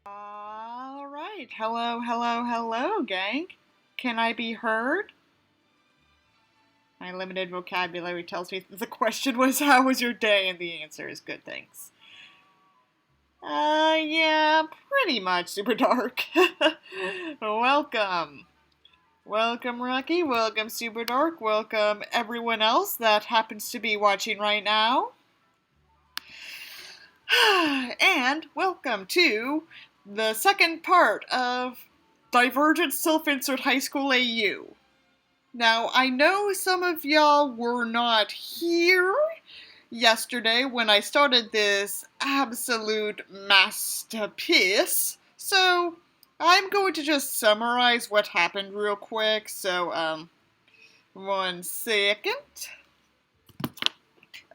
All right. Hello, hello, hello, gang. Can I be heard? My limited vocabulary tells me that the question was, how was your day? And the answer is good, thanks. Yeah, pretty much super dark. Welcome. Welcome, Rocky. Welcome, Super Dark. Welcome, everyone else that happens to be watching right now. And welcome to the second part of Divergent Self-Insert High School AU. Now, I know some of y'all were not here yesterday when I started this absolute masterpiece, so I'm going to just summarize what happened real quick, so, 1 second.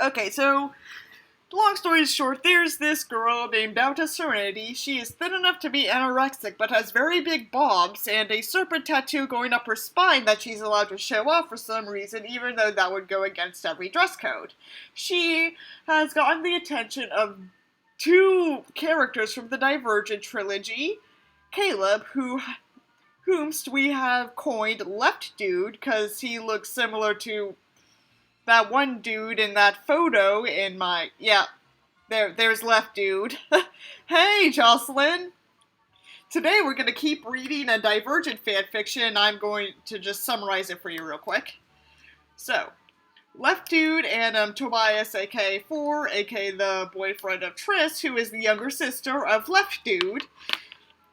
Okay, so long story short, there's this girl named Bauta Serenity. She is thin enough to be anorexic, but has very big bobs and a serpent tattoo going up her spine that she's allowed to show off for some reason, even though that would go against every dress code. She has gotten the attention of 2 characters from the Divergent trilogy, Caleb, whomst we have coined leftdude, because he looks similar to that one dude in that photo in my, there's leftdude. Hey, Jocelyn! Today we're going to keep reading a Divergent fanfiction, and I'm going to just summarize it for you real quick. So, leftdude and Tobias, aka 4, aka the boyfriend of Triss, who is the younger sister of leftdude.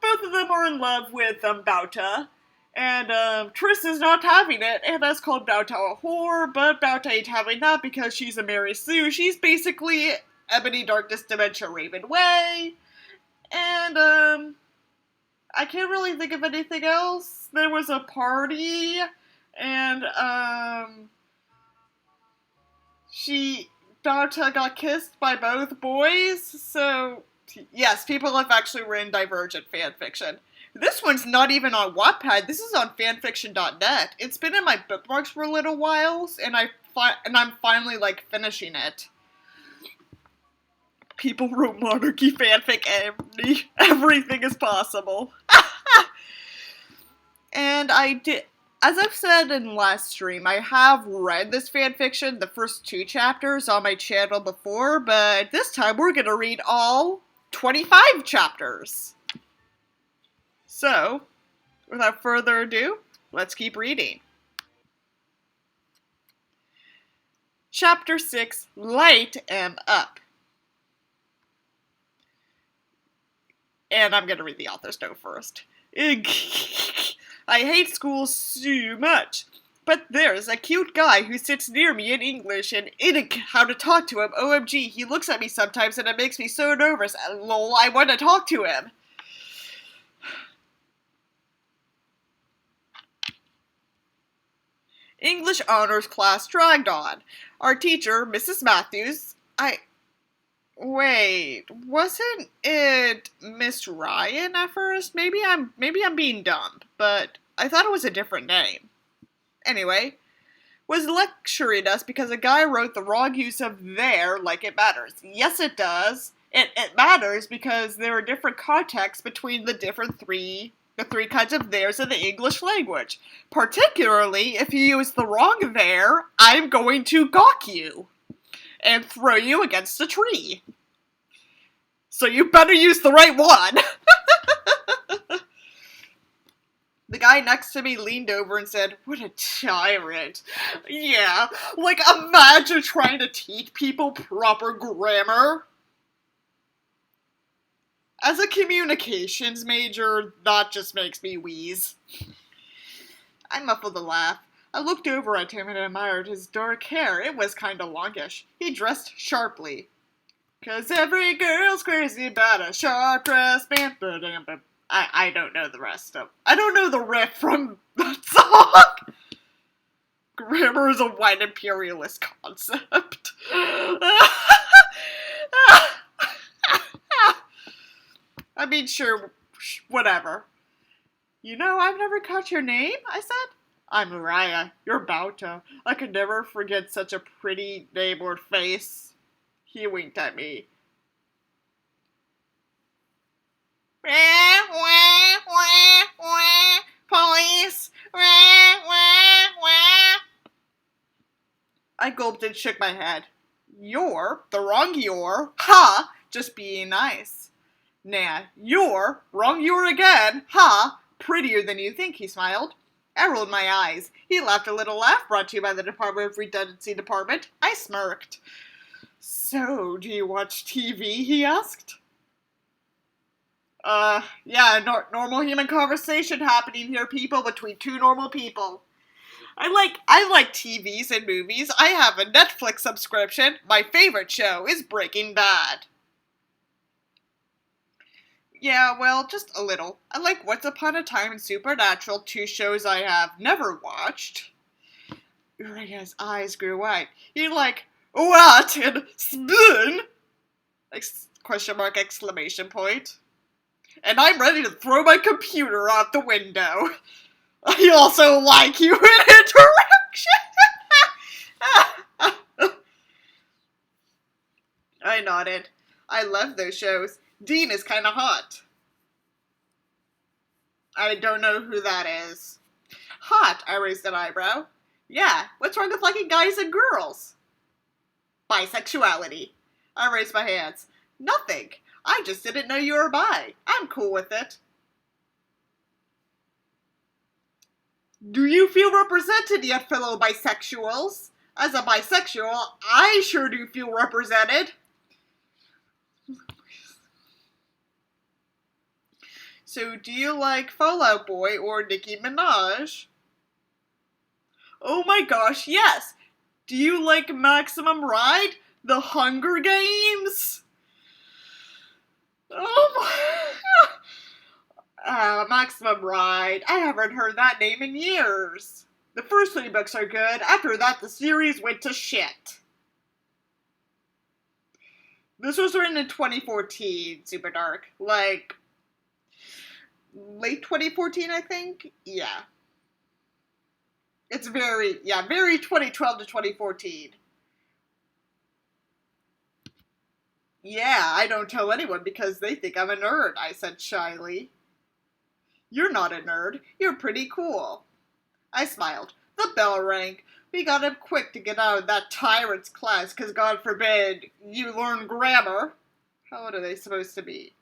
Both of them are in love with Bauta. And, Triss is not having it, and has called Bauta a whore, but Bauta ain't having that because she's a Mary Sue. She's basically Ebony Darkness Dementia Raven Way. And, I can't really think of anything else. There was a party, and, Bauta got kissed by both boys, so, yes, people have actually written Divergent fanfiction. This one's not even on Wattpad. This is on fanfiction.net. It's been in my bookmarks for a little while, and I'm finally, finishing it. People wrote monarchy fanfic, everything is possible. And as I've said in last stream, I have read this fanfiction, the first 2 chapters, on my channel before, but this time we're gonna read all 25 chapters. So, without further ado, let's keep reading. Chapter 6, Light 'Em Up. And I'm gonna read the author's note first. I hate school so much, but there's a cute guy who sits near me in English and how to talk to him. OMG, he looks at me sometimes and it makes me so nervous. Lol, I want to talk to him. English honors class dragged on. Our teacher, Mrs. Matthews, wait, wasn't it Miss Ryan at first? Maybe I'm being dumb, but I thought it was a different name. Anyway, was lecturing us because a guy wrote the wrong use of there like it matters. Yes, it does. It matters because there are different contexts between the 3 kinds of theirs in the English language. Particularly, if you use the wrong there, I'm going to gawk you and throw you against a tree. So you better use the right one. The guy next to me leaned over and said, "What a tyrant." Yeah, imagine trying to teach people proper grammar. As a communications major, that just makes me wheeze. I muffled a laugh. I looked over at him and admired his dark hair. It was kinda longish. He dressed sharply. 'Cause every girl's crazy about a sharp dressed man. I don't know the rest of... I don't know the riff from that song! Grammar is a white imperialist concept. I mean, sure, whatever. You know, I've never caught your name, I said. I'm Uriah. You're Bauta. I could never forget such a pretty name or face. He winked at me. Police! I gulped and shook my head. You're the wrong you're. Ha! Just being nice. Nah, you're wrong you're again. Ha! Prettier than you think, he smiled. I rolled my eyes. He laughed a little laugh brought to you by the Department of Redundancy Department. I smirked. So, do you watch TV? He asked. Yeah, normal human conversation happening here, people, between two normal people. I like TVs and movies. I have a Netflix subscription. My favorite show is Breaking Bad. Yeah, well, just a little. I like Once Upon a Time and Supernatural, two shows I have never watched. Uriah's eyes grew wide. He like, what in spoon? Question mark, exclamation point. And I'm ready to throw my computer out the window. I also like human interaction. I nodded. I love those shows. Dean is kinda hot. I don't know who that is. Hot, I raised an eyebrow. Yeah, what's wrong with liking guys and girls? Bisexuality. I raised my hands. Nothing. I just didn't know you were bi. I'm cool with it. Do you feel represented yet, fellow bisexuals? As a bisexual, I sure do feel represented. So, do you like Fall Out Boy or Nicki Minaj? Oh my gosh, yes! Do you like Maximum Ride? The Hunger Games? Oh my... Maximum Ride. I haven't heard that name in years. The first 3 books are good. After that, the series went to shit. This was written in 2014, Super Dark. Like, late 2014, I think? Yeah. It's very 2012 to 2014. Yeah, I don't tell anyone because they think I'm a nerd, I said shyly. You're not a nerd. You're pretty cool. I smiled. The bell rang. We got up quick to get out of that tyrant's class, because God forbid you learn grammar. How old are they supposed to be?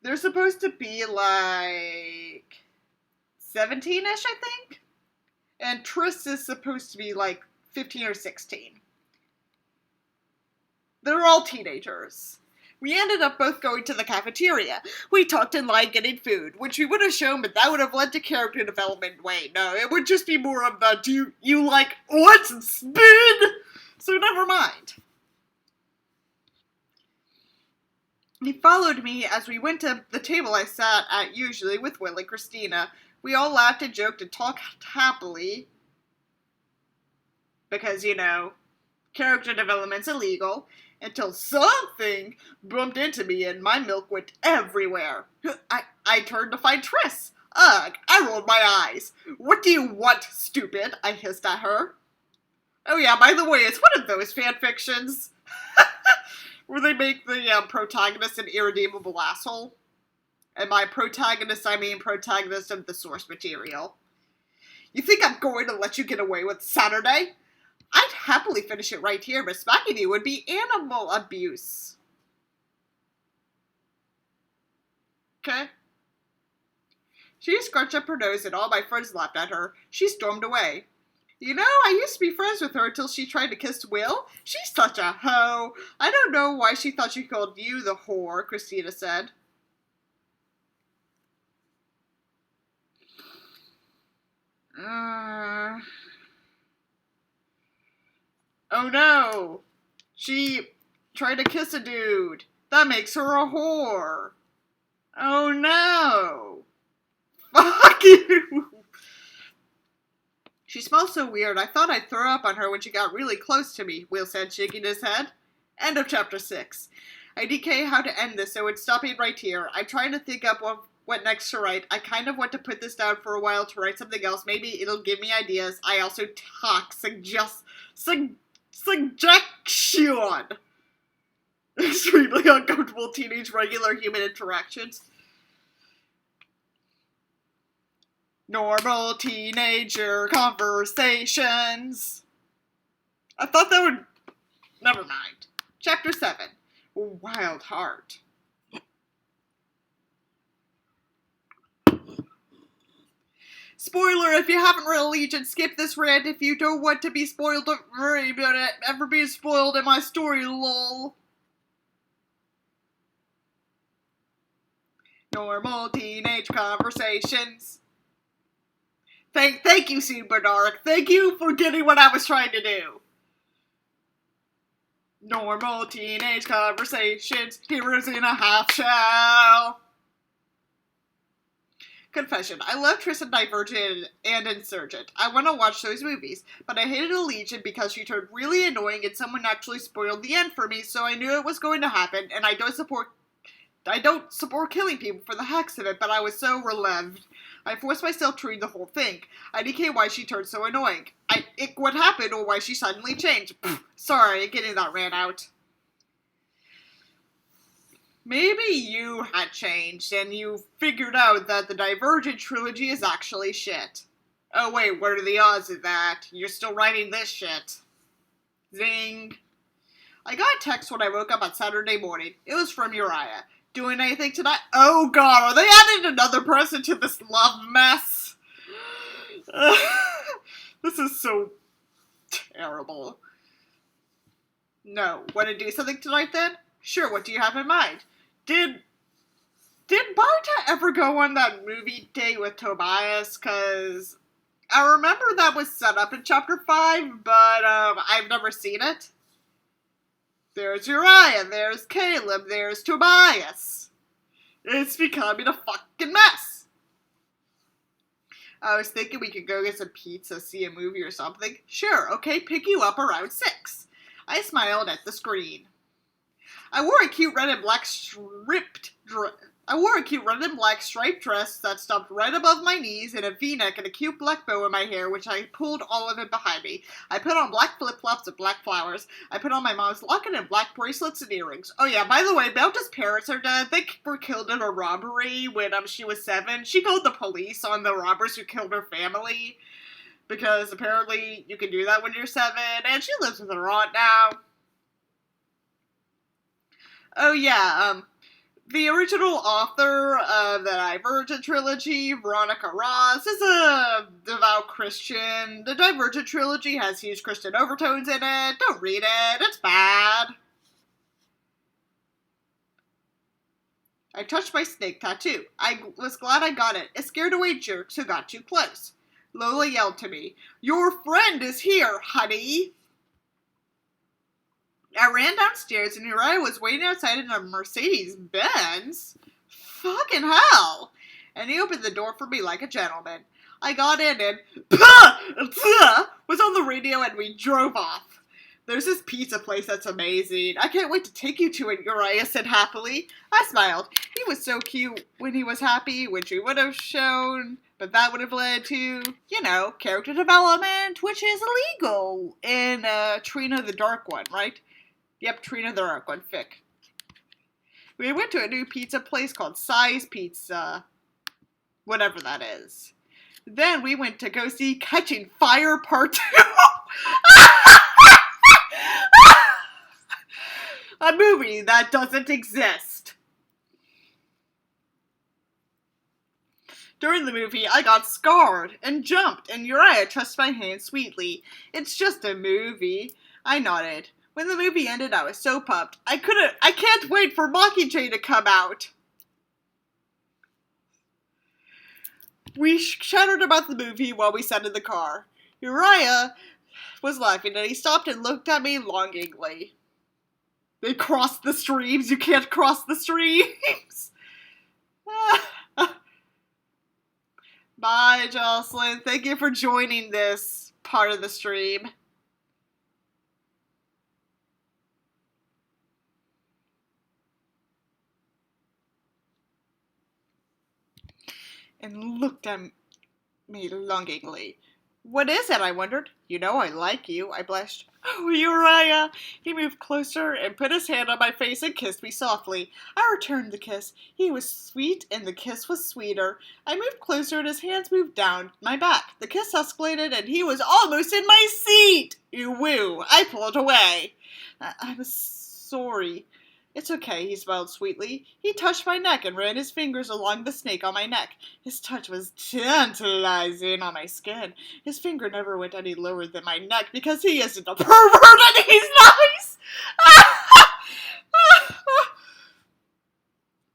They're supposed to be like 17-ish, I think? And Triss is supposed to be like 15 or 16. They're all teenagers. We ended up both going to the cafeteria. We talked in line getting food, which we would have shown, but that would have led to character development. Wait, no, it would just be more of the, do you like what's and spin? So never mind. He followed me as we went to the table I sat at usually with Will and Christina. We all laughed and joked and talked happily. Because, you know, character development's illegal. Until something bumped into me and my milk went everywhere. I turned to find Triss. Ugh, I rolled my eyes. What do you want, stupid? I hissed at her. Oh yeah, by the way, it's one of those fanfictions where they make the protagonist an irredeemable asshole. And by protagonist, I mean protagonist of the source material. You think I'm going to let you get away with Saturday? I'd happily finish it right here, but smacking you would be animal abuse. Okay? She scrunched up her nose and all my friends laughed at her. She stormed away. You know, I used to be friends with her until she tried to kiss Will. She's such a hoe. I don't know why she thought she called you the whore, Christina said. Oh no! She tried to kiss a dude. That makes her a whore. Oh no! Fuck you! She smells so weird, I thought I'd throw up on her when she got really close to me, Will said, shaking his head. End of chapter 6. I DK how to end this, so it's stopping right here. I'm trying to think up what next to write. I kind of want to put this down for a while to write something else. Maybe it'll give me ideas. I also talk, suggestion. Extremely uncomfortable teenage regular human interactions. Normal teenager conversations. I thought that would... Never mind. Chapter 7. Wild Heart. Spoiler, if you haven't read Legion, skip this rant if you don't want to be spoiled. Don't worry about it. Ever being spoiled in my story, lol. Normal teenage conversations. Thank you, Super Dark. Thank you for getting what I was trying to do. Normal teenage conversations. Heroes in a half shell. Confession. I love Tristan, Divergent, and Insurgent. I want to watch those movies, but I hated Legion because she turned really annoying and someone actually spoiled the end for me, so I knew it was going to happen, and I don't support killing people for the heck of it, but I was so relieved. I forced myself to read the whole thing. I became why she turned so annoying. What happened or why she suddenly changed. Sorry, getting that ran out. Maybe you had changed and you figured out that the Divergent trilogy is actually shit. Oh wait, what are the odds of that? You're still writing this shit. Zing. I got a text when I woke up on Saturday morning. It was from Uriah. Doing anything tonight? Oh god, are they adding another person to this love mess? This is so terrible. No. Want to do something tonight then? Sure, what do you have in mind? Did Bauta ever go on that movie date with Tobias? Cause I remember that was set up in chapter 5, but I've never seen it. There's Uriah, there's Caleb, there's Tobias. It's becoming a fucking mess. I was thinking we could go get some pizza, see a movie or something. Sure, okay, pick you up around 6. I smiled at the screen. I wore a cute red and black striped dress that stopped right above my knees and a v-neck and a cute black bow in my hair, which I pulled all of it behind me. I put on black flip-flops and black flowers. I put on my mom's locket and black bracelets and earrings. Oh yeah, by the way, Bauta's parents are dead. They were killed in a robbery when she was 7. She called the police on the robbers who killed her family, because apparently you can do that when you're 7, and she lives with her aunt now. Oh yeah, the original author of the Divergent trilogy, Veronica Ross, is a devout Christian. The Divergent trilogy has huge Christian overtones in it. Don't read it, it's bad. I touched my snake tattoo. I was glad I got it. It scared away jerks who got too close. Lola yelled to me, "Your friend is here, honey!" I ran downstairs and Uriah was waiting outside in a Mercedes-Benz. Fucking hell! And he opened the door for me like a gentleman. I got in and was on the radio and we drove off. There's this pizza place that's amazing. I can't wait to take you to it, Uriah said happily. I smiled. He was so cute when he was happy, which we would have shown, but that would have led to, character development, which is illegal in Trina the Dark One, right? Yep, Trina the Dark One, fic. We went to a new pizza place called Size Pizza. Whatever that is. Then we went to go see Catching Fire Part 2. A movie that doesn't exist. During the movie, I got scarred and jumped, and Uriah touched my hand sweetly. It's just a movie. I nodded. When the movie ended, I was so pumped. I can't wait for Mockingjay to come out. We chattered about the movie while we sat in the car. Uriah was laughing and he stopped and looked at me longingly. They crossed the streams. You can't cross the streams. Bye, Jocelyn. Thank you for joining this part of the stream. And looked at me longingly. What is it? I wondered. I like you. I blushed. Oh, Uriah! He moved closer and put his hand on my face and kissed me softly. I returned the kiss. He was sweet and the kiss was sweeter. I moved closer and his hands moved down my back. The kiss escalated and he was almost in my seat! Ew, woo. I pulled away. I was sorry. It's okay, he smiled sweetly. He touched my neck and ran his fingers along the snake on my neck. His touch was tantalizing on my skin. His finger never went any lower than my neck because he isn't a pervert and he's nice!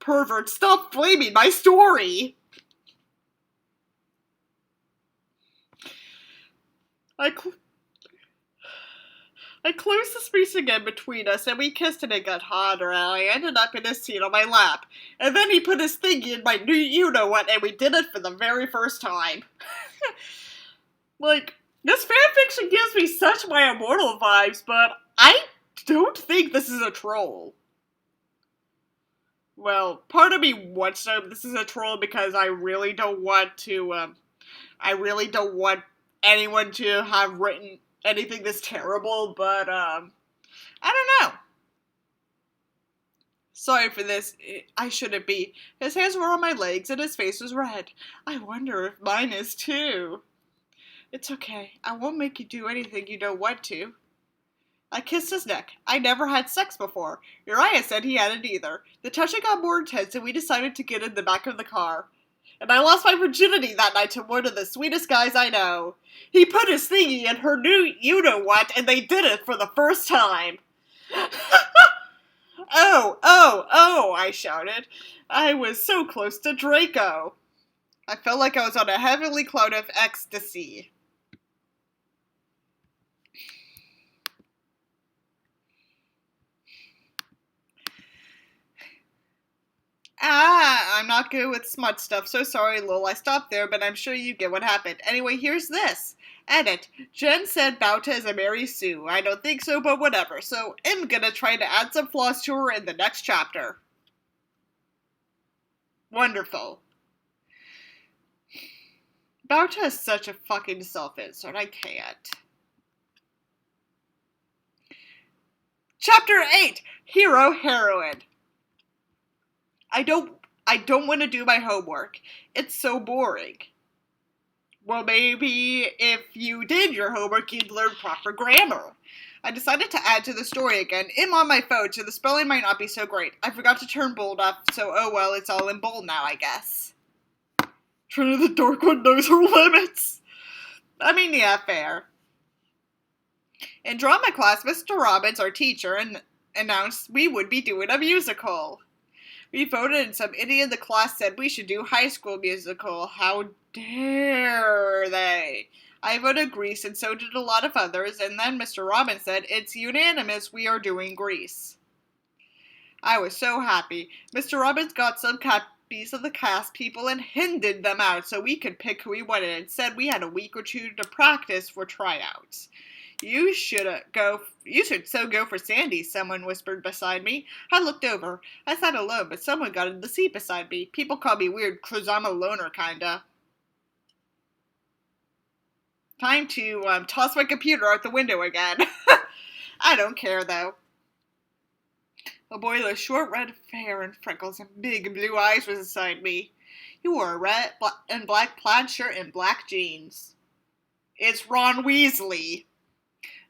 Pervert, stop blaming my story! I closed the space again between us, and we kissed and it got hotter, and I ended up in his seat on my lap. And then he put his thingy in my new you-know-what, and we did it for the very first time. Like, this fanfiction gives me such my immortal vibes, but I don't think this is a troll. Well, part of me wants to know this is a troll because I really don't want anyone to have written anything this terrible, but, I don't know. Sorry for this, I shouldn't be. His hands were on my legs and his face was red. I wonder if mine is too. It's okay, I won't make you do anything you don't want to. I kissed his neck. I never had sex before. Uriah said he hadn't either. The touching got more intense and we decided to get in the back of the car. And I lost my virginity that night to one of the sweetest guys I know. He put his thingy in her new you-know-what, and they did it for the first time. Oh, I shouted. I was so close to Draco. I felt like I was on a heavenly cloud of ecstasy. I'm not good with smut stuff, so sorry, lol. I stopped there, but I'm sure you get what happened. Anyway, here's this. Edit. Jen said Bauta is a Mary Sue. I don't think so, but whatever. So I'm gonna try to add some flaws to her in the next chapter. Wonderful. Bauta is such a fucking self-insert. I can't. Chapter 8. Hero Heroine. I don't want to do my homework. It's so boring. Well, maybe if you did your homework, you'd learn proper grammar. I decided to add to the story again. I'm on my phone, so the spelling might not be so great. I forgot to turn bold up, so oh well, it's all in bold now, I guess. Trina the Dark One knows her limits. I mean, yeah, fair. In drama class, Mr. Robbins, our teacher, announced we would be doing a musical. We voted and some idiot in the class said we should do High School Musical. How dare they? I voted Grease and so did a lot of others, and then Mr. Robbins said, it's unanimous, we are doing Grease. I was so happy. Mr. Robbins got some copies of the cast people and handed them out so we could pick who we wanted and said we had a week or two to practice for tryouts. You should so go for Sandy, someone whispered beside me. I looked over. I sat alone, but someone got in the seat beside me. People call me weird 'cause I'm a loner, kinda. Time to toss my computer out the window again. I don't care, though. A boy with short red hair and freckles and big blue eyes was beside me. He wore a red and black plaid shirt and black jeans. It's Ron Weasley.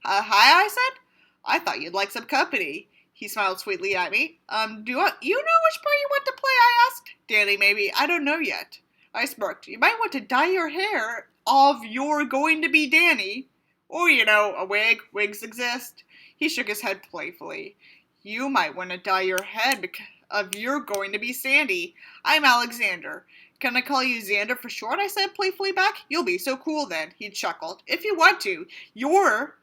Hi, I said. I thought you'd like some company. He smiled sweetly at me. You know which part you want to play, I asked. Danny, maybe. I don't know yet. I smirked. You might want to dye your hair of You're Going to Be Danny. Or, a wig. Wigs exist. He shook his head playfully. You might want to dye your head of You're Going to Be Sandy. I'm Alexander. Can I call you Xander for short? I said playfully back. You'll be so cool then. He chuckled. If you want to. Your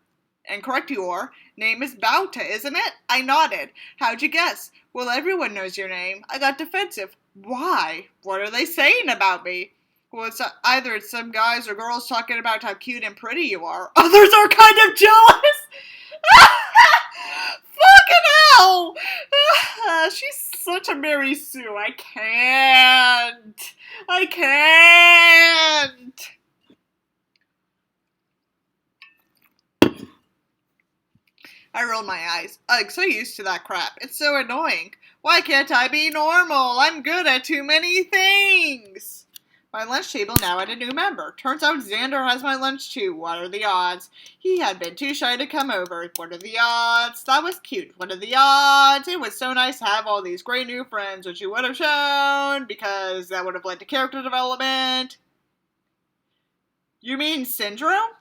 name is Bauta, isn't it? I nodded. How'd you guess? Well, everyone knows your name. I got defensive. Why? What are they saying about me? Well, either it's some guys or girls talking about how cute and pretty you are. Others are kind of jealous. Fucking hell! She's such a Mary Sue. I can't. I rolled my eyes. I'm so used to that crap. It's so annoying. Why can't I be normal? I'm good at too many things. My lunch table now had a new member. Turns out Xander has my lunch too. What are the odds? He had been too shy to come over. What are the odds? That was cute. What are the odds? It was so nice to have all these great new friends, which you would have shown, because that would have led to character development. You mean Syndrome?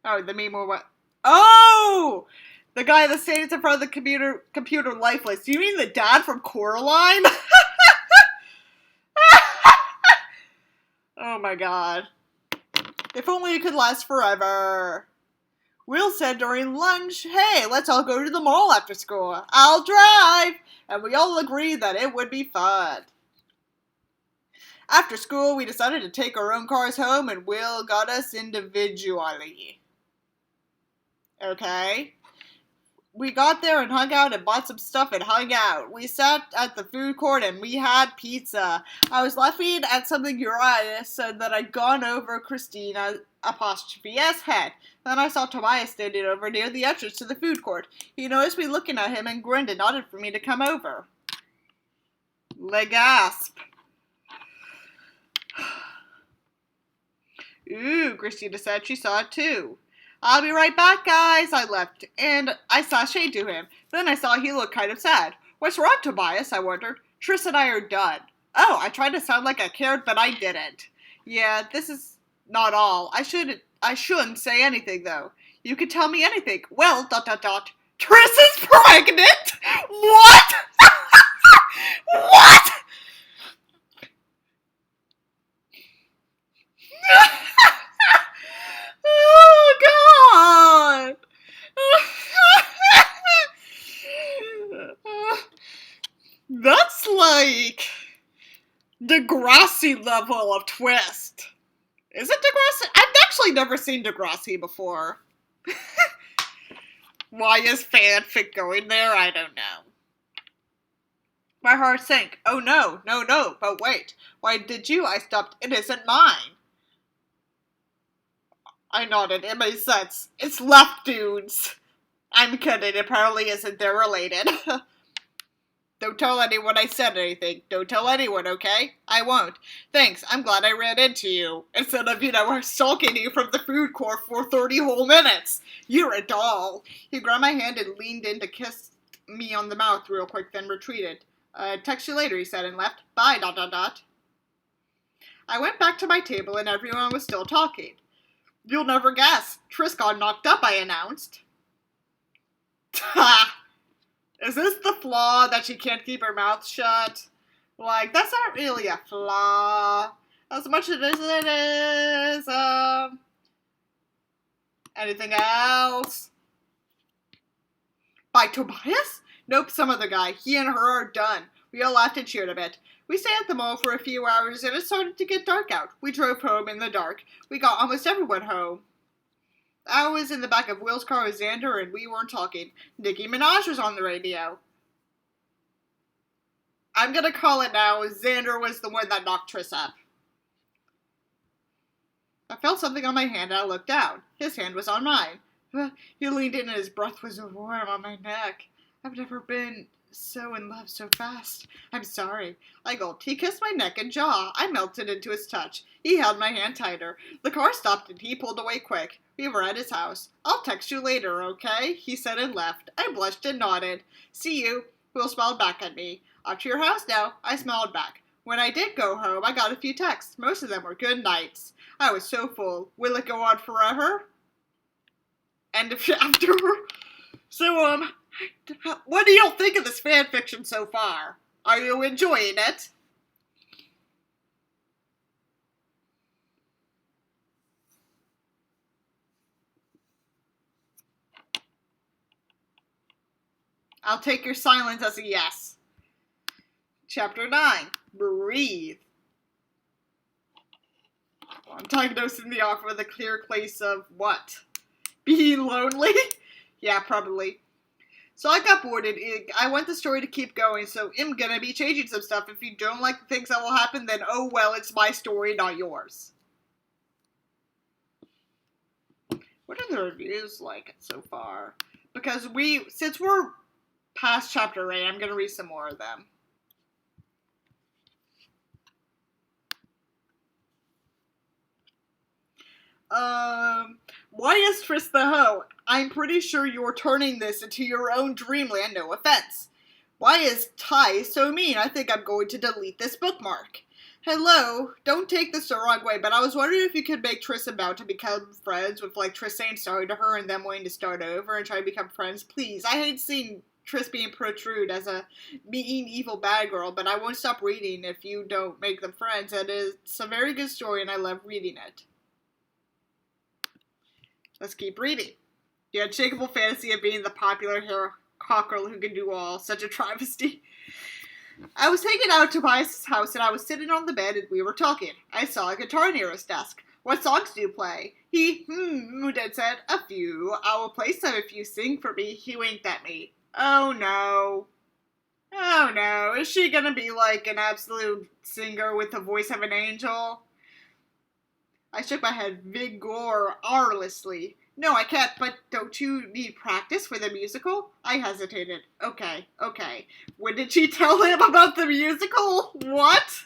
Oh, the meme or what? Oh! The guy that stands in front of the computer lifeless. You mean the dad from Coraline? Oh my god. If only it could last forever. Will said during lunch, hey, let's all go to the mall after school. I'll drive! And we all agreed that it would be fun. After school, we decided to take our own cars home, and Will got us individually. Okay. We got there and hung out and bought some stuff and hung out. We sat at the food court and we had pizza. I was laughing at something Uriah said that I'd gone over Christina ''S head. Then I saw Tobias standing over near the entrance to the food court. He noticed me looking at him and grinned and nodded for me to come over. Le gasp. Ooh, Christina said she saw it too. I'll be right back, guys. I left, and I sashayed to him. Then I saw he looked kind of sad. What's wrong, Tobias? I wondered. Triss and I are done. Oh, I tried to sound like I cared, but I didn't. Yeah, this is not all. I shouldn't say anything, though. You could tell me anything. Well, ... Triss is pregnant? What? What? Oh, God! That's like Degrassi level of twist. Is it Degrassi? I've actually never seen Degrassi before. Why is fanfic going there? I don't know. My heart sank. Oh no, but wait. Why did you? I stopped. It isn't mine. I nodded. It made sense. It's leftdudes. I'm kidding. It probably isn't. They're related. Don't tell anyone I said anything. Don't tell anyone, okay? I won't. Thanks. I'm glad I ran into you. Instead of, stalking you from the food court for 30 whole minutes. You're a doll. He grabbed my hand and leaned in to kiss me on the mouth real quick, then retreated. Text you later, he said, and left. Bye, ... I went back to my table and everyone was still talking. You'll never guess. Triss got knocked up, I announced. Ha! Is this the flaw that she can't keep her mouth shut? Like, that's not really a flaw. As much as it is, anything else? By Tobias? Nope, some other guy. He and her are done. We all laughed and cheered a bit. We stayed at the mall for a few hours and it started to get dark out. We drove home in the dark. We got almost everyone home. I was in the back of Will's car with Xander and we weren't talking. Nicki Minaj was on the radio. I'm gonna call it now. Xander was the one that knocked Triss up. I felt something on my hand and I looked down. His hand was on mine. He leaned in and his breath was warm on my neck. I've never been so in love so fast. I'm sorry. I gulped. He kissed my neck and jaw. I melted into his touch. He held my hand tighter. The car stopped and he pulled away quick. We were at his house. I'll text you later, okay? He said and left. I blushed and nodded. See you. Will smiled back at me. Off to your house now. I smiled back. When I did go home, I got a few texts. Most of them were good nights. I was so full. Will it go on forever? End of chapter. So, what do y'all think of this fanfiction so far? Are you enjoying it? I'll take your silence as a yes. Chapter 9. Breathe. I'm diagnosing the offer with a clear case of what? Being lonely? Yeah, probably. So I got bored and I want the story to keep going, so I'm gonna be changing some stuff. If you don't like the things that will happen, then oh well, it's my story, not yours. What are the reviews like so far? Because since we're past chapter 8, I'm gonna read some more of them. Why is Triss the hoe? I'm pretty sure you're turning this into your own dreamland, no offense. Why is Ty so mean? I think I'm going to delete this bookmark. Hello, don't take this the wrong way, but I was wondering if you could make Triss and Bauta become friends with, like, Triss saying sorry to her and them wanting to start over and try to become friends. Please, I hate seeing Triss being portrayed as a mean, evil bad girl, but I won't stop reading if you don't make them friends. And it's a very good story, and I love reading it. Let's keep reading. The unshakable fantasy of being the popular hero cockerel who can do all. Such a travesty. I was hanging out at Tobias' house and I was sitting on the bed and we were talking. I saw a guitar near his desk. What songs do you play? He and said, a few. I will play some if you sing for me. He winked at me. Oh no. Oh no. Is she gonna be like an absolute singer with the voice of an angel? I shook my head vigorously. No, I can't, but don't you need practice for the musical? I hesitated. Okay. When did she tell him about the musical? What?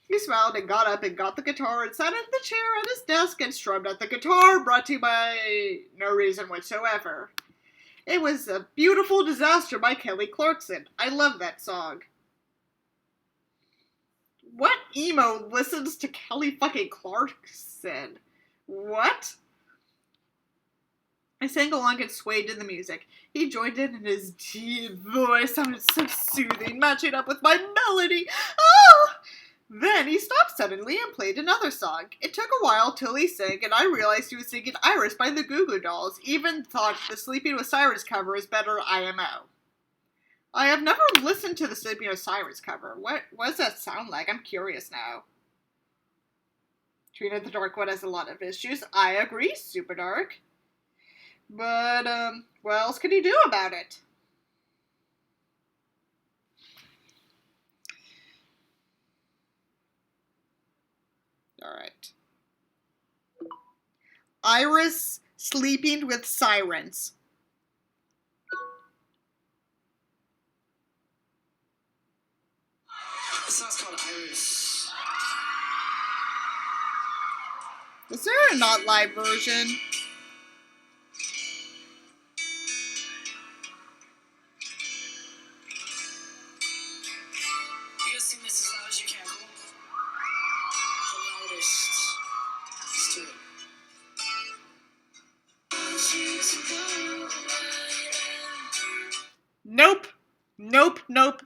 He smiled and got up and got the guitar and sat in the chair at his desk and strummed at the guitar, brought to you by no reason whatsoever. It was A Beautiful Disaster by Kelly Clarkson. I love that song. What emo listens to Kelly fucking Clarkson? What? I sang along and swayed to the music. He joined in and his deep voice sounded so soothing, matching up with my melody. Oh! Then he stopped suddenly and played another song. It took a while till he sang, and I realized he was singing Iris by the Goo Goo Dolls. Even thought the Sleeping with Sirens cover is better IMO. I have never listened to the Sleeping with Sirens cover. What does that sound like? I'm curious now. Trina the Dark One has a lot of issues. I agree, Super Dark. But, what else could he do about it? Alright. Iris Sleeping with Sirens. The song's called Iris. Is there a not live version? You guys sing this as loud as you can, cool? The loudest. Let's do it.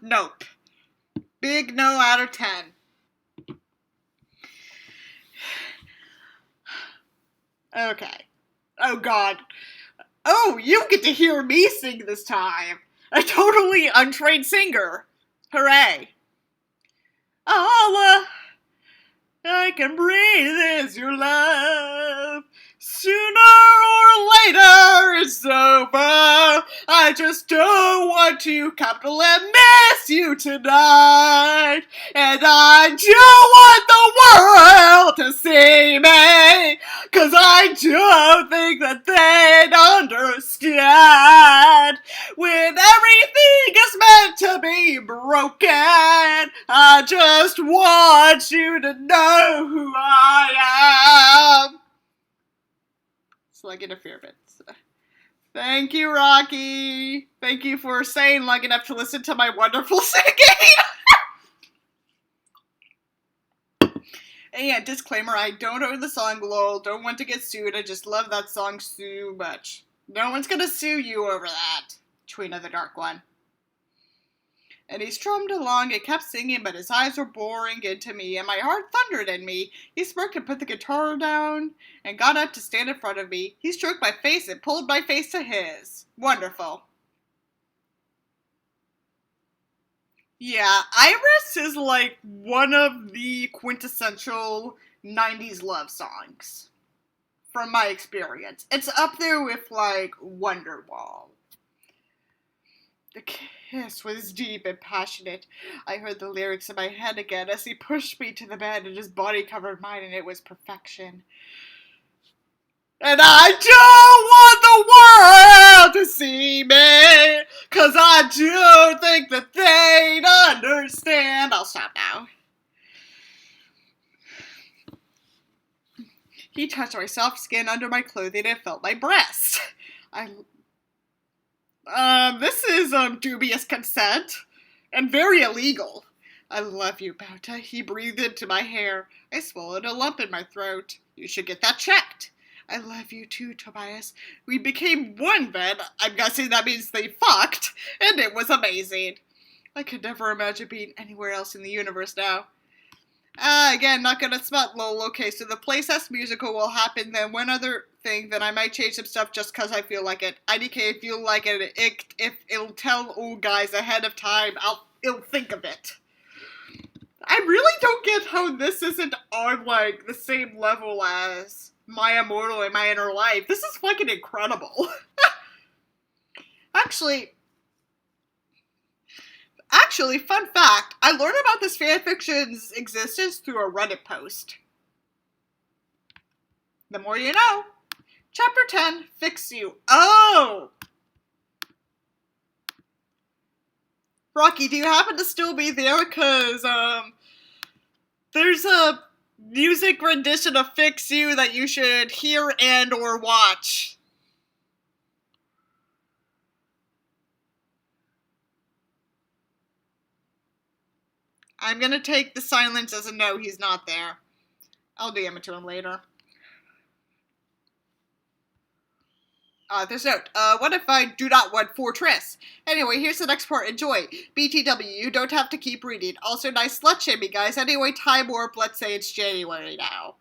Nope. Big no out of 10. Okay. Oh god. Oh, you get to hear me sing this time. A totally untrained singer. Hooray. All I can breathe is your love. Sooner or later it's over. I just don't want to capital M miss you tonight. And I don't want the world to see me. 'Cause I don't think that they'd understand. When everything is meant to be broken, I just want you to know who I am. Slug interference. Thank you, Rocky. Thank you for staying long enough to listen to my wonderful singing. And yeah, disclaimer, I don't own the song, lol. Don't want to get sued. I just love that song so much. No one's gonna sue you over that. Trina the Dark One. And he strummed along and kept singing, but his eyes were boring into me, and my heart thundered in me. He smirked and put the guitar down, and got up to stand in front of me. He stroked my face and pulled my face to his. Wonderful. Yeah, Iris is like one of the quintessential 90s love songs. From my experience. It's up there with, like, Wonderwall. The kiss was deep and passionate. I heard the lyrics in my head again as he pushed me to the bed and his body covered mine, and it was perfection. And I don't want the world to see me, 'cause I don't think that they'd understand. I'll stop now. He touched my soft skin under my clothing and felt my breast. This is, dubious consent. And very illegal. I love you, Bauta. He breathed into my hair. I swallowed a lump in my throat. You should get that checked. I love you too, Tobias. We became one then. I'm guessing that means they fucked. And it was amazing. I could never imagine being anywhere else in the universe now. Again, not gonna smut, lol. Okay, so the Playtest musical will happen, then one other thing, then I might change some stuff just cause I feel like it. IDK, if you like it, if it'll tell old guys ahead of time, it'll think of it. I really don't get how this isn't on, like, the same level as My Immortal and My Inner Life. This is fucking incredible. Actually, fun fact, I learned about this fanfiction's existence through a Reddit post. The more you know. Chapter 10, Fix You. Oh! Rocky, do you happen to still be there? Because, there's a music rendition of Fix You that you should hear and or watch. I'm gonna take the silence as a no, he's not there. I'll DM it to him later. There's a note. What if I do not want Fortress? Anyway, here's the next part. Enjoy. BTW, you don't have to keep reading. Also, nice slut shaming, guys. Anyway, time warp. Let's say it's January now.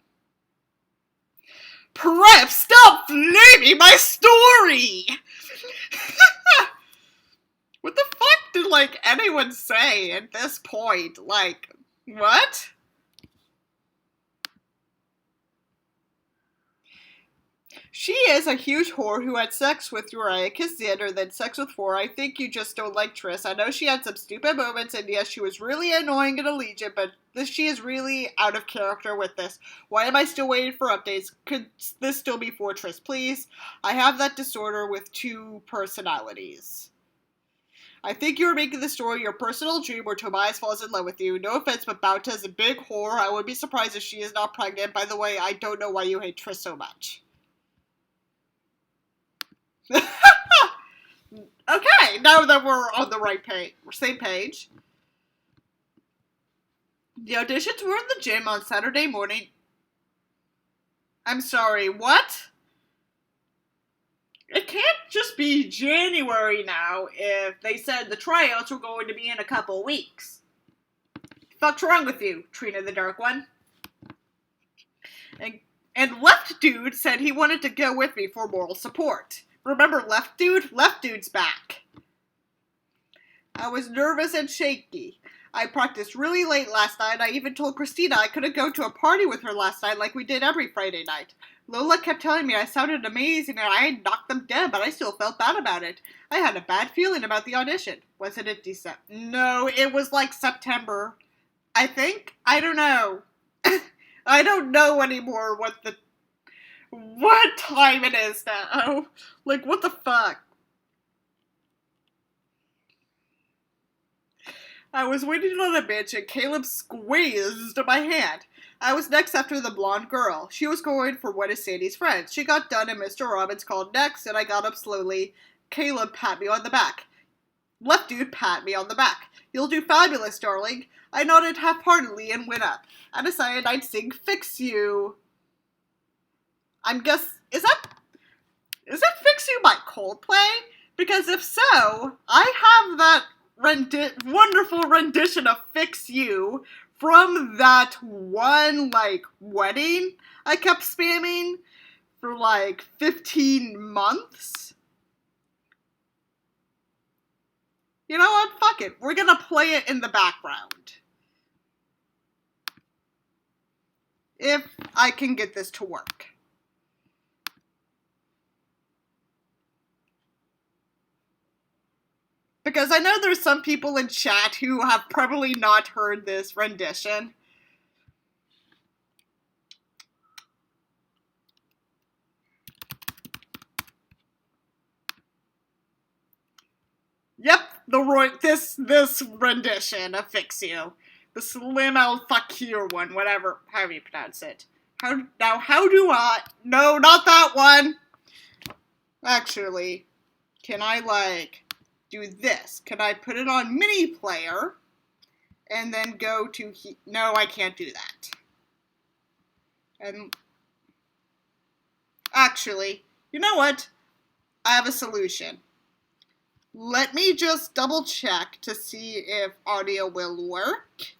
Prep, stop flaming my story! What the fuck did, like, anyone say at this point? Like, what? She is a huge whore who had sex with Uriah, kissed Xander, then sex with 4. I think you just don't like Triss. I know she had some stupid moments, and yes, she was really annoying in Allegiant, but she is really out of character with this. Why am I still waiting for updates? Could this still be Fortress, please? I have that disorder with 2 personalities. I think you are making the story your personal dream where Tobias falls in love with you. No offense, but Bauta is a big whore. I would be surprised if she is not pregnant. By the way, I don't know why you hate Triss so much. Okay, now that we're on the right page, same page. The auditions were in the gym on Saturday morning. I'm sorry, what? It can't just be January now if they said the tryouts were going to be in a couple weeks. Fuck's wrong with you, Trina the Dark One? And leftdude said he wanted to go with me for moral support. Remember leftdude? Leftdude's back. I was nervous and shaky. I practiced really late last night. I even told Christina I couldn't go to a party with her last night like we did every Friday night. Lola kept telling me I sounded amazing and I had knocked them dead, but I still felt bad about it. I had a bad feeling about the audition. Was it in December? No, it was like September. I think? I don't know. I don't know anymore what time it is now. Like, what the fuck? I was waiting on the bench and Caleb squeezed my hand. I was next after the blonde girl. She was going for one of Sandy's friends. She got done and Mr. Robbins called next and I got up slowly. Caleb pat me on the back. Leftdude pat me on the back. You'll do fabulous, darling. I nodded half-heartedly and went up. I decided I'd sing Fix You. Is that Fix You by Coldplay? Because if so, I have that wonderful rendition of Fix You from that one, like, wedding I kept spamming for, like, 15 months. You know what? Fuck it. We're gonna play it in the background. If I can get this to work. Because I know there's some people in chat who have probably not heard this rendition. Yep, this rendition of Fix You. The Slim Al Fakir one, however you pronounce it. How do I? No, not that one. Actually, can I, like, do this? Can I put it on mini player and then go to... No, I can't do that. And actually, you know what? I have a solution. Let me just double check to see if audio will work.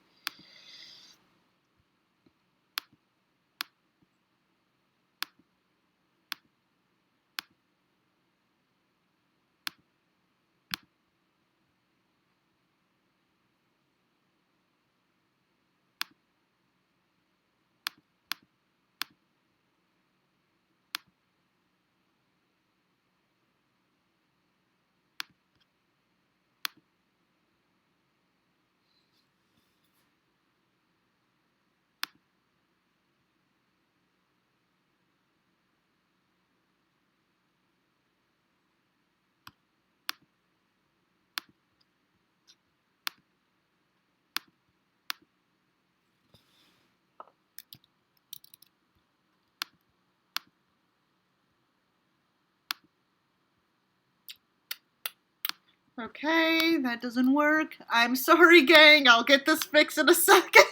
Okay, that doesn't work. I'm sorry, gang. I'll get this fixed in a second.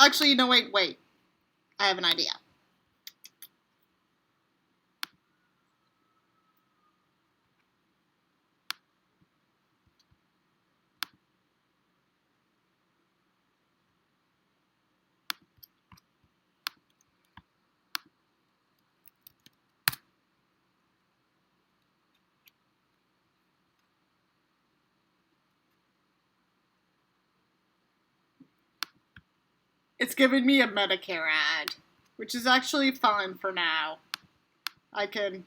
Actually, no, wait. I have an idea. It's giving me a Medicare ad, which is actually fine for now. I can...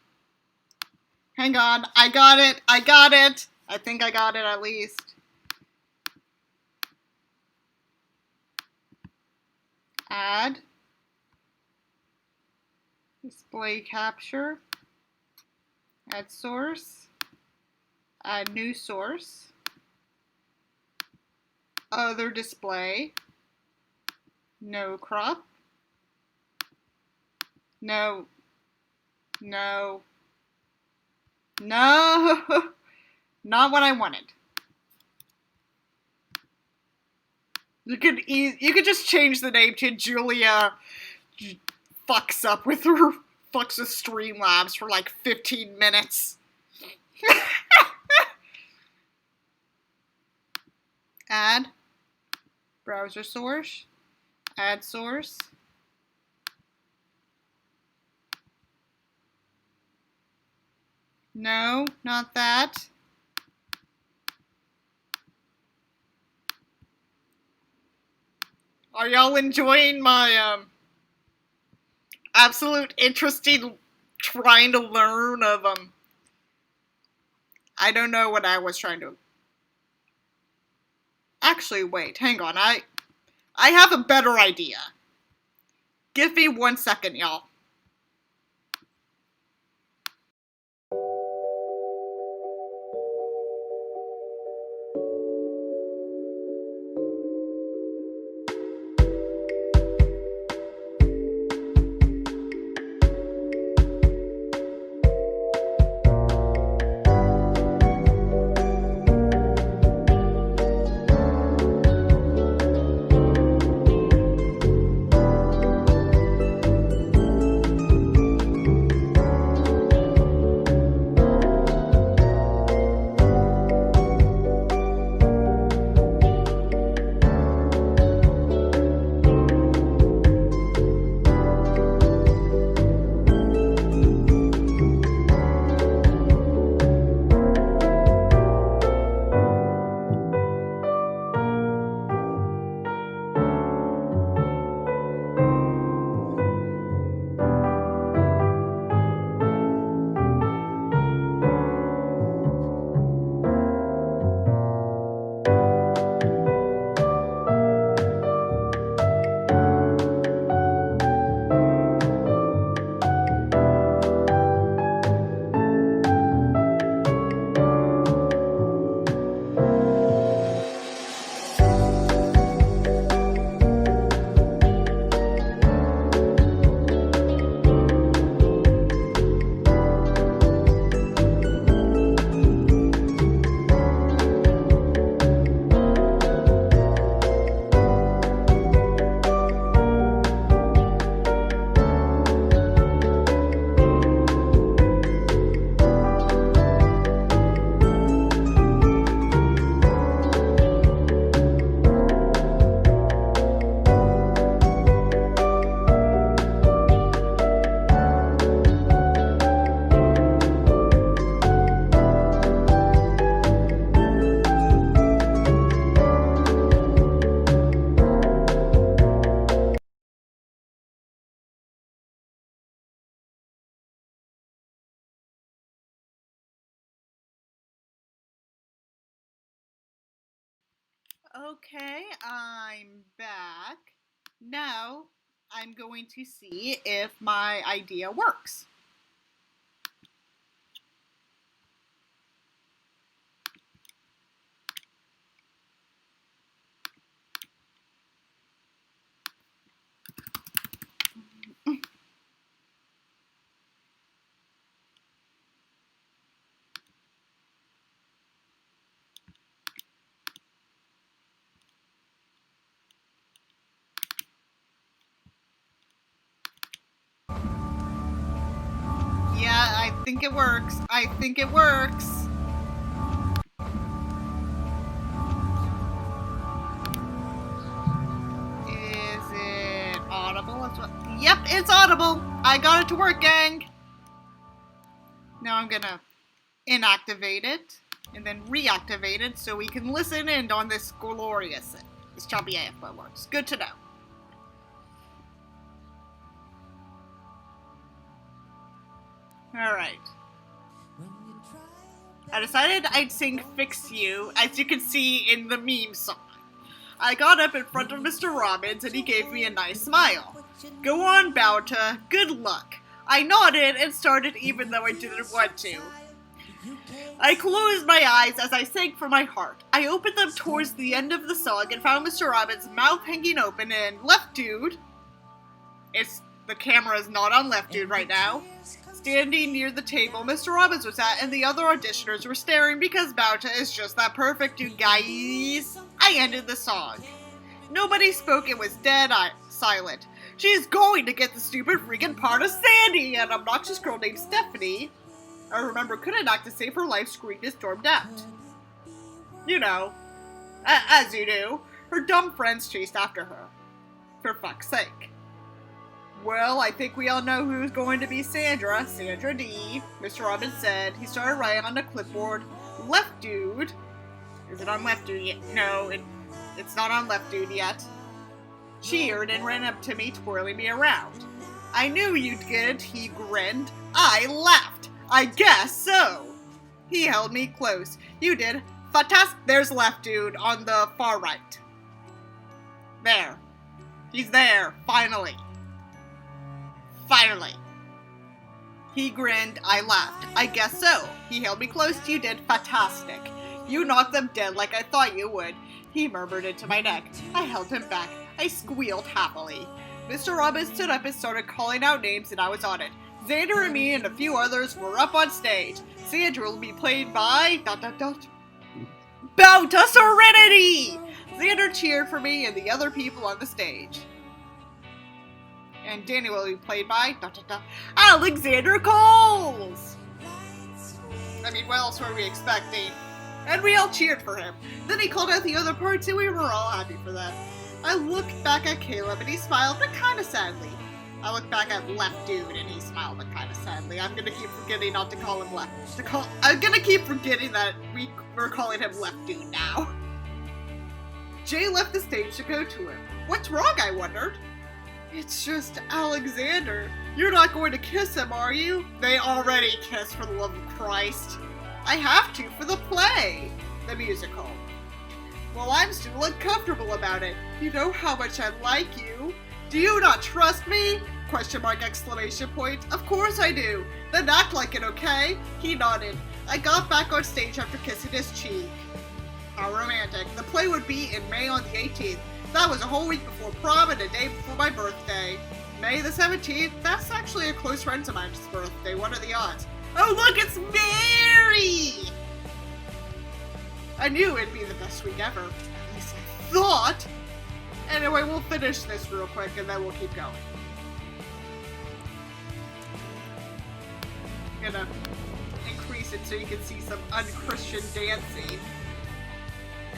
Hang on, I got it! I think I got it at least. Add. Display capture. Add source. Add new source. Other display. No crop. No. Not what I wanted. You could just change the name to Julia fucks with Streamlabs for like 15 minutes. Add browser source. Add source. No, not that. Are y'all enjoying my absolute interesting trying to learn of I don't know what I was trying to... Actually, wait, hang on. I have a better idea. Give me 1 second, y'all. Okay, I'm back. Now, I'm going to see if my idea works. Yeah, I think it works. I think it works. Is it audible? Yep, it's audible. I got it to work, gang. Now I'm gonna inactivate it and then reactivate it so we can listen in on this glorious, this choppy AF works. Good to know. Alright. I decided I'd sing Fix You, as you can see in the meme song. I got up in front of Mr. Robbins and he gave me a nice smile. Go on, Bauta, good luck. I nodded and started even though I didn't want to. I closed my eyes as I sang from my heart. I opened them towards the end of the song and found Mr. Robbins' mouth hanging open and leftdude, the camera's not on leftdude right now, standing near the table Mr. Robbins was at, and the other auditioners were staring because Bauta is just that perfect, you guys. I ended the song. Nobody spoke, it was dead silent. She's going to get the stupid freaking part of Sandy, an obnoxious girl named Stephanie, I remember couldn't act to save her life, screamed and stormed out. You know, as you do, her dumb friends chased after her. For fuck's sake. Well, I think we all know who's going to be Sandra D. Mr. Robbins said. He started writing on the clipboard, leftdude. Is it on leftdude yet? No, it's not on leftdude yet. Cheered and ran up to me, twirling me around. I knew you'd get it, he grinned. I laughed. I guess so. He held me close. You did. Fantastic. There's leftdude on the far right. There. He's there. Finally. Finally. He grinned. I laughed. I guess so. He held me close. You did. Fantastic. You knocked them dead like I thought you would. He murmured into my neck. I held him back. I squealed happily. Mr. Robbins stood up and started calling out names, and I was on it. Xander and me and a few others were up on stage. Xander will be played by... Bauta Serenity! Xander cheered for me and the other people on the stage. And Danny will be played by... Alexander Coles! I mean, what else were we expecting? And we all cheered for him. Then he called out the other parts and we were all happy for that. I looked back at Caleb and he smiled, but kind of sadly. I looked back at leftdude and he smiled, but kind of sadly. I'm gonna keep forgetting not to call him I'm gonna keep forgetting that we're calling him leftdude now. Jay left the stage to go to him. What's wrong, I wondered. It's just Alexander. You're not going to kiss him, are you? They already kissed, for the love of Christ. I have to for the play. The musical. Well, I'm still uncomfortable about it. You know how much I like you. Do you not trust me? Question mark, exclamation point. Of course I do. Then act like it, okay? He nodded. I got back on stage after kissing his cheek. How romantic. The play would be in May on the 18th. That was a whole week before prom and a day before my birthday. May the 17th? That's actually a close friend of mine's birthday. What are the odds? Oh look, it's Mary! I knew it'd be the best week ever. At least I thought. Anyway, we'll finish this real quick and then we'll keep going. I'm gonna increase it so you can see some unchristian dancing.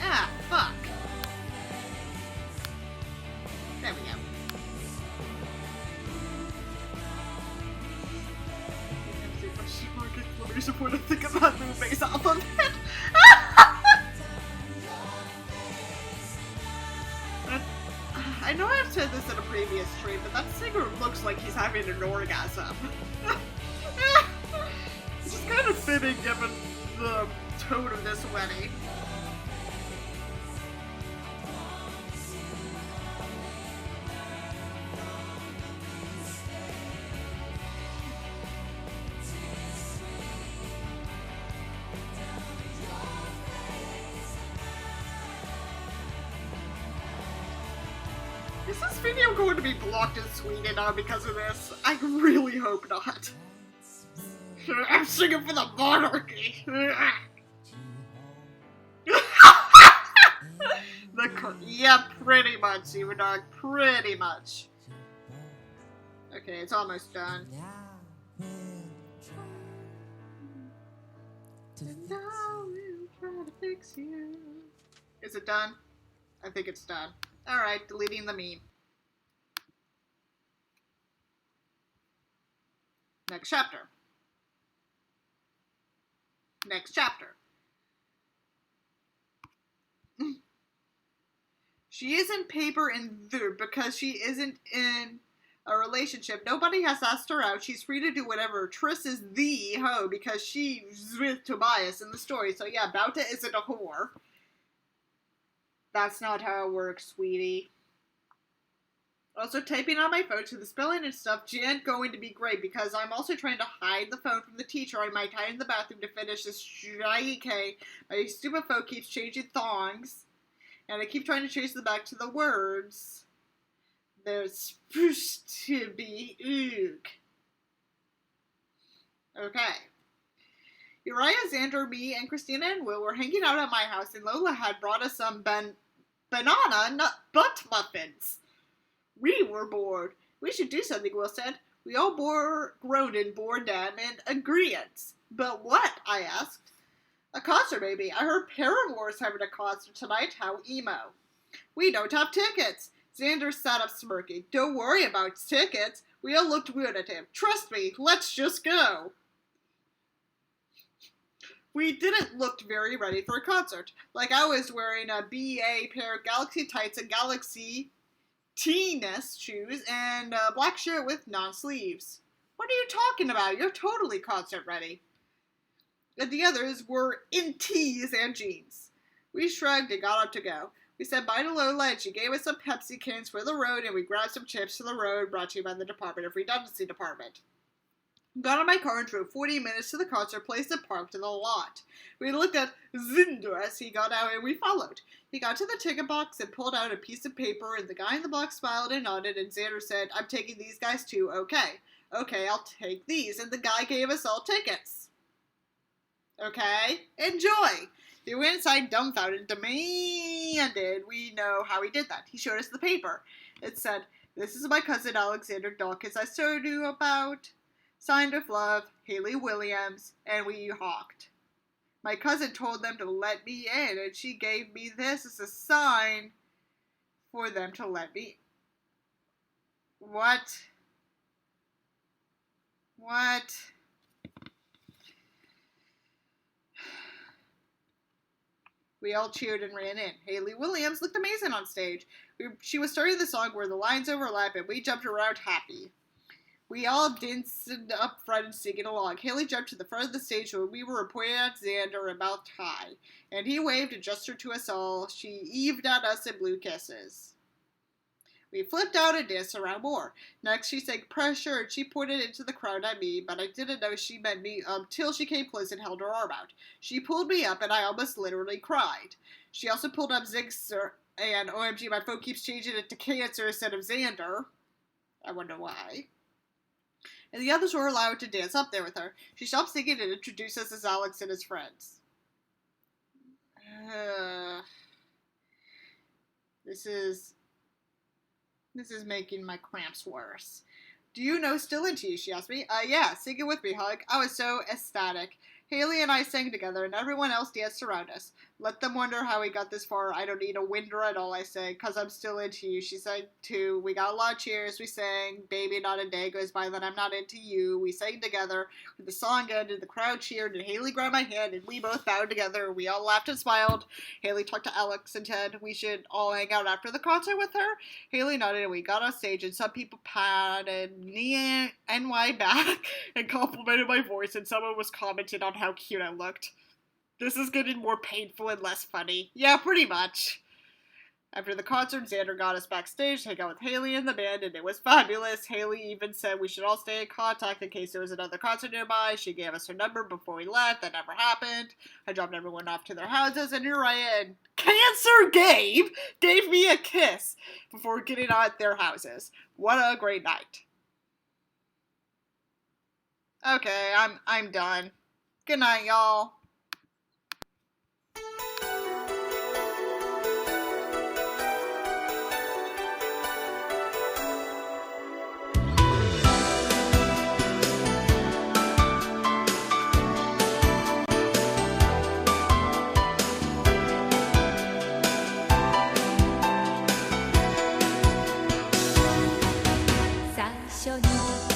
Ah, fuck. There we go. Exclamation point, I think I'm not moving based off of it. I know I've said this in a previous stream, but that singer looks like he's having an orgasm. It's just kind of fitting given the tone of this wedding. video going to be blocked in Sweden now because of this? I really hope not. I'm singing for the monarchy. Yeah, pretty much, Zebra Dog. Pretty much. Okay, it's almost done. And I will try to fix you. Is it done? I think it's done. Alright, deleting the meme. Next chapter. Next chapter. She isn't paper and there because she isn't in a relationship. Nobody has asked her out. She's free to do whatever. Triss is the hoe because she's with Tobias in the story. So yeah, Bauta isn't a whore. That's not how it works, sweetie. Also, typing on my phone to the spelling and stuff ain't going to be great because I'm also trying to hide the phone from the teacher. I might hide in the bathroom to finish this shike. My stupid phone keeps changing thongs. And I keep trying to chase them back to the words. They're supposed to be ook. Okay. Uriah, Xander, me, and Christina and Will were hanging out at my house, and Lola had brought us some banana nut butt muffins. We were bored. We should do something, Will said. We all groaned in boredom and agreement. But what? I asked. A concert, maybe. I heard Paramore's having a concert tonight. How emo. We don't have tickets. Xander sat up smirking. Don't worry about tickets. We all looked weird at him. Trust me, let's just go. We didn't look very ready for a concert. Like I was wearing a BA pair of Galaxy tights and Galaxy T-ness shoes and a black shirt with non-sleeves. What are you talking about? You're totally concert ready. And the others were in tees and jeans. We shrugged and got up to go. We said bye to Lola and she gave us some Pepsi cans for the road and we grabbed some chips for the road brought to you by the Department of Redundancy Department. Got in my car and drove 40 minutes to the concert place and parked in the lot. We looked at Xander as he got out and we followed. He got to the ticket box and pulled out a piece of paper and the guy in the box smiled and nodded and Xander said, I'm taking these guys too, okay. Okay, I'll take these. And the guy gave us all tickets. Okay, enjoy. They went inside dumbfounded, demanded we know how he did that. He showed us the paper. It said, this is my cousin Alexander Dawkins I told you about. Signed with love, Haley Williams, and we hawked. My cousin told them to let me in, and she gave me this as a sign for them to let me. What? What? We all cheered and ran in. Haley Williams looked amazing on stage. She was starting the song where the lines overlap, and we jumped around happy. We all danced up front and singing along. Haley jumped to the front of the stage when we were pointing at Xander about high, and he waved and gestured to us all. She heaved at us and blew kisses. We flipped out and danced around more. Next, she sang Pressure, and she pointed into the crowd at me, but I didn't know she meant me until she came close and held her arm out. She pulled me up, and I almost literally cried. She also pulled up Zigzer, and OMG, my phone keeps changing it to Cancer instead of Xander. I wonder why. And the others were allowed to dance up there with her. She stopped singing and introduced us as Alex and his friends. This is making my cramps worse. Do you know Still Into You? She asked me. Yeah, sing it with me, hug. I was so ecstatic. Haley and I sang together, and everyone else danced around us. Let them wonder how we got this far. I don't need a winder at all, I say, 'cause I'm still into you. She sang too. We got a lot of cheers. We sang, Baby, not a day goes by that I'm not into you. We sang together. The song ended, the crowd cheered, and Haley grabbed my hand, and we both bowed together. We all laughed and smiled. Haley talked to Alex and said we should all hang out after the concert with her. Haley nodded, and we got on stage, and some people patted me and my back and complimented my voice, and someone was commenting on how cute I looked. This is getting more painful and less funny. Yeah, pretty much. After the concert, Xander got us backstage to hang out with Haley and the band, and it was fabulous. Haley even said we should all stay in contact in case there was another concert nearby. She gave us her number before we left. That never happened. I dropped everyone off to their houses, and Uriah and Cancer Gabe gave me a kiss before getting out at their houses. What a great night. Okay, I'm done. Good night, y'all. Show you